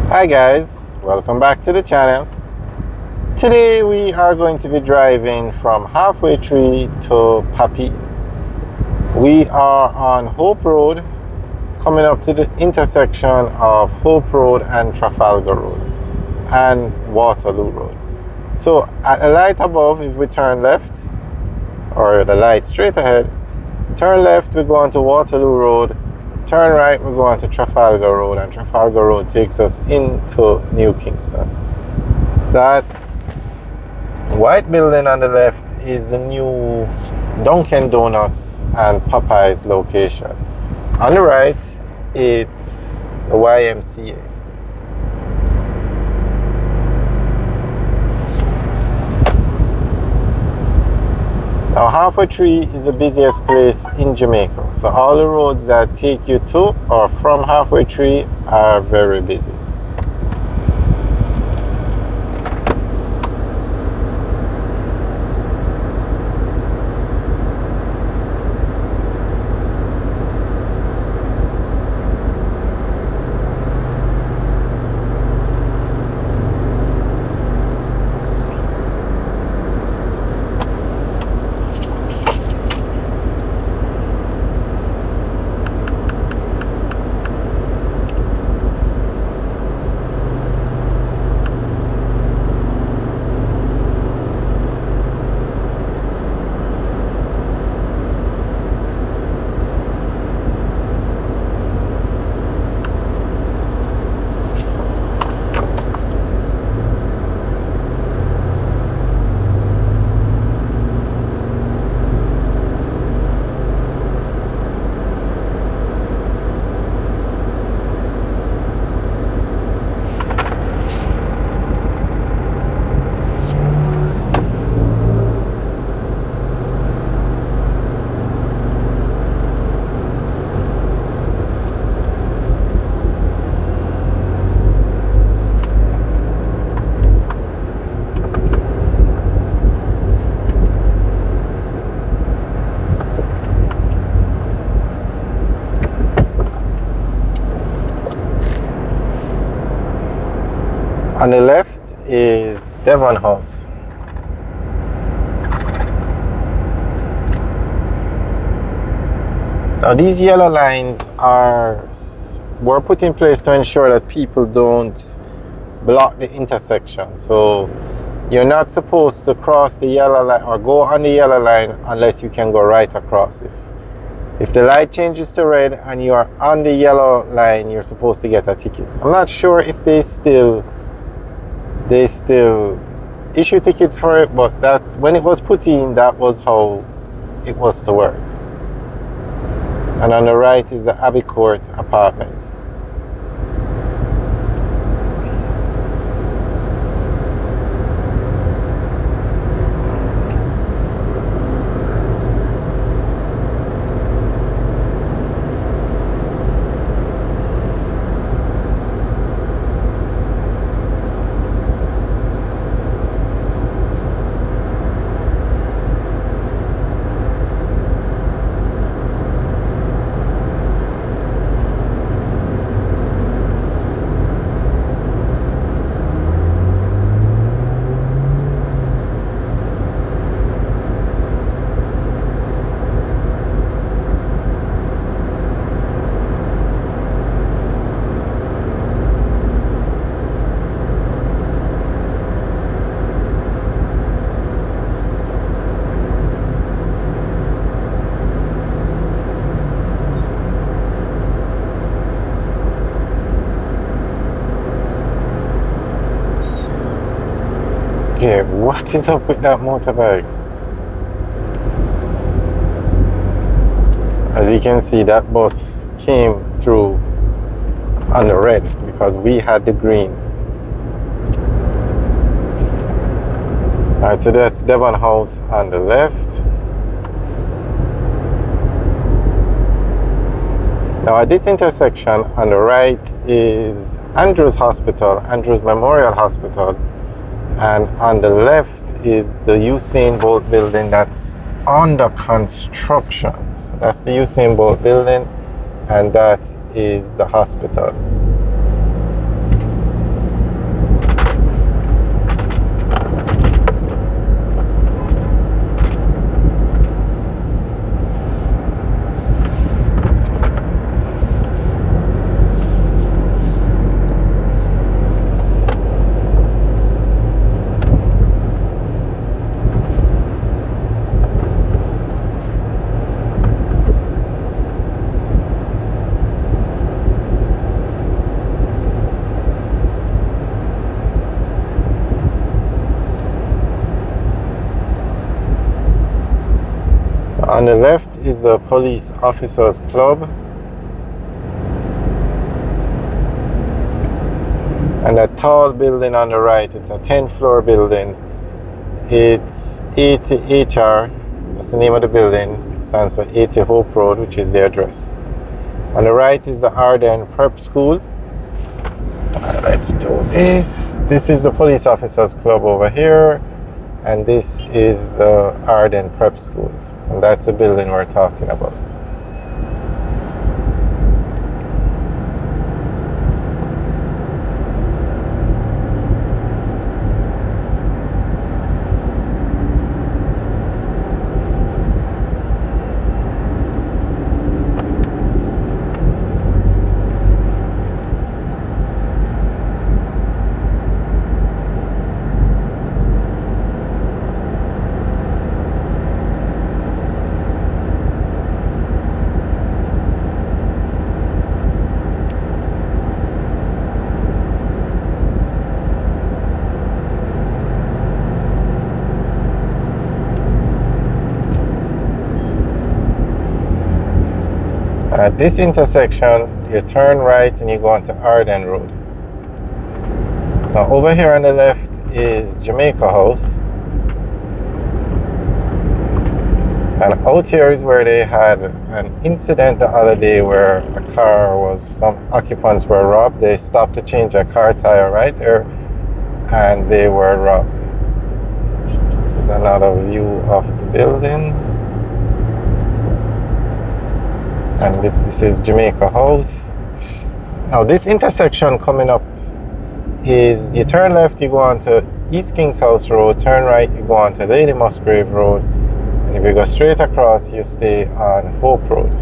Hi guys, welcome back to the channel. Today we are going to be driving from Halfway Tree to Papi. We are on Hope Road, coming up to the intersection of Hope Road and Trafalgar Road and Waterloo Road. So at the light above, if we turn left, or the light straight ahead, turn left, we go on to Waterloo Road. Turn right, we go on to Trafalgar Road, and Trafalgar Road takes us into New Kingston. That white building on the left is the new Dunkin' Donuts and Popeyes location. On the right, it's the YMCA. Now, Halfway Tree is the busiest place in Jamaica. So all the roads that take you to or from Halfway Tree are very busy. On the left is Devon House. Now these yellow lines were put in place to ensure that people don't block the intersection. So you're not supposed to cross the yellow line or go on the yellow line unless you can go right across. If the light changes to red and you are on the yellow line, you're supposed to get a ticket. I'm not sure if they still issue tickets for it, but that when it was put in, that was how it was to work. And on the right is the Abbey Court Apartments. Okay, what is up with that motorbike? As you can see, that bus came through on the red because we had the green. Alright, so that's Devon House on the left. Now at this intersection on the right is Andrews Hospital, Andrews Memorial Hospital. And on the left is the Usain Bolt building that's under construction. So that's the Usain Bolt building, and that is the hospital. On the left is the police officers club, and that tall building on the right, it's a 10th floor building. It's 80HR, that's the name of the building. It stands for 80 Hope Road, which is the address. On the right is the Arden Prep School. Let's do this. This is the police officers club over here, and this is the Arden Prep School, and that's the building we're talking about. At this intersection, you turn right and you go onto Arden Road. Now over here on the left is Jamaica House. And out here is where they had an incident the other day where some occupants were robbed. They stopped to change a car tire right there, and they were robbed. This is another view of the building. And this is Jamaica House. Now this intersection coming up is, you turn left, you go on to East Kings House Road, turn right, you go on to Lady Musgrave Road, and if you go straight across, you stay on Hope Road.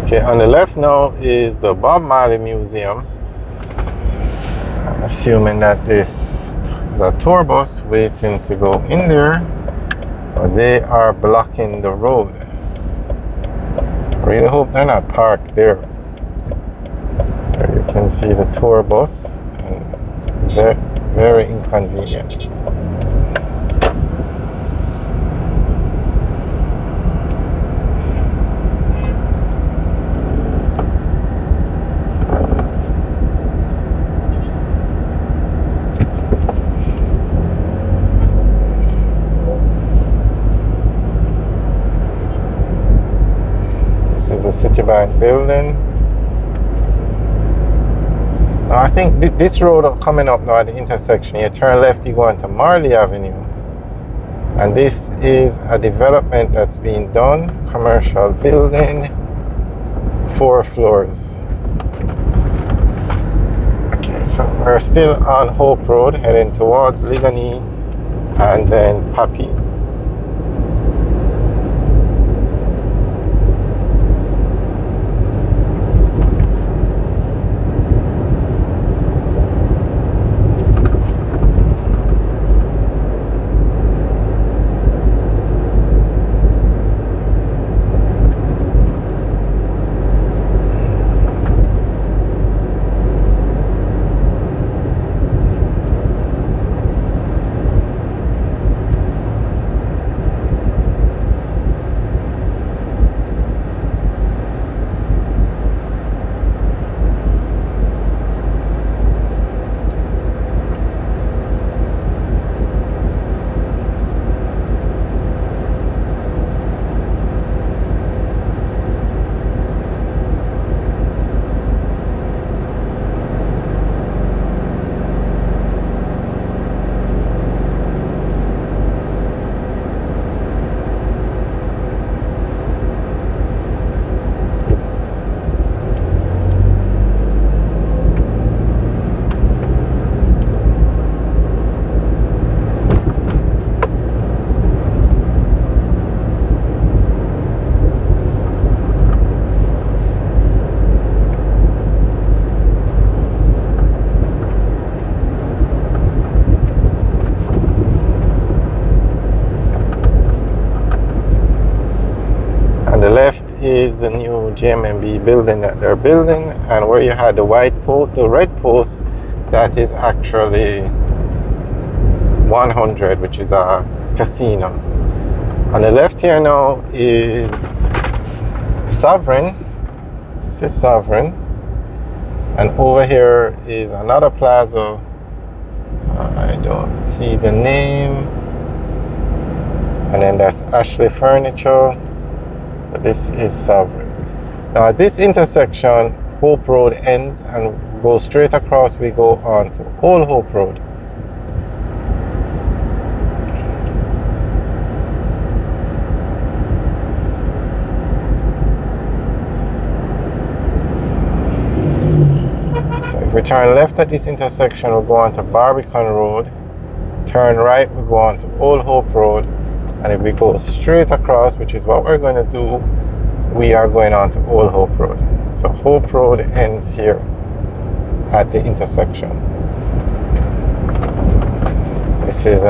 Okay, on the left now is the Bob Marley Museum. I'm assuming that this is a tour bus waiting to go in there, but they are blocking the road. I really hope they're not parked there. There you can see the tour bus, and they're very inconvenient. Citibank building. Now I think this road coming up now at the intersection, you turn left, you go onto Marley Avenue, and this is a development that's being done, commercial building, 4 floors. Okay, so we're still on Hope Road heading towards Liquanea and then Papi. On the left is the new JMB building that they're building, and where you had the white post, the red post, that is actually 100, which is a casino. On the left here now is Sovereign. This is Sovereign, and over here is another plaza. I don't see the name, and then that's Ashley Furniture. So this is Sovereign. Now at this intersection, Hope Road ends, and go straight across, we go on to Old Hope Road. So if we turn left at this intersection, we'll go on to Barbican Road. Turn right, we go on to Old Hope Road. And if we go straight across, which is what we're going to do, we are going on to Old Hope Road. So Hope Road ends here at the intersection. This is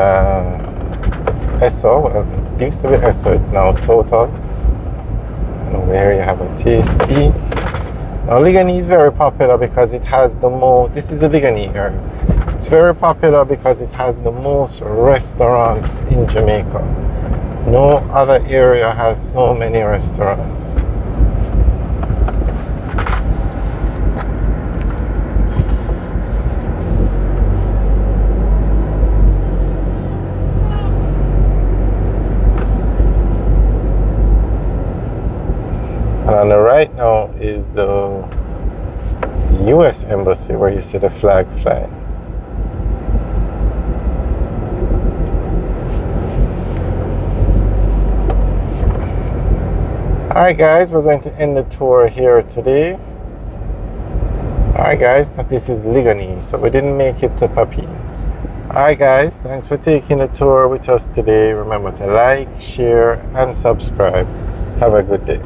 Esso. Well, it used to be Esso, it's now Total. And over here you have a Tasty. Now Liquanea is very popular because it has the most, this is the Liquanea area. It's very popular because it has the most restaurants in Jamaica. No other area has so many restaurants. And on the right now is the US Embassy, where you see the flag flying. Alright guys, we're going to end the tour here today. Alright guys, this is Liquanea, so we didn't make it to Papi. Alright guys, thanks for taking the tour with us today. Remember to like, share and subscribe. Have a good day.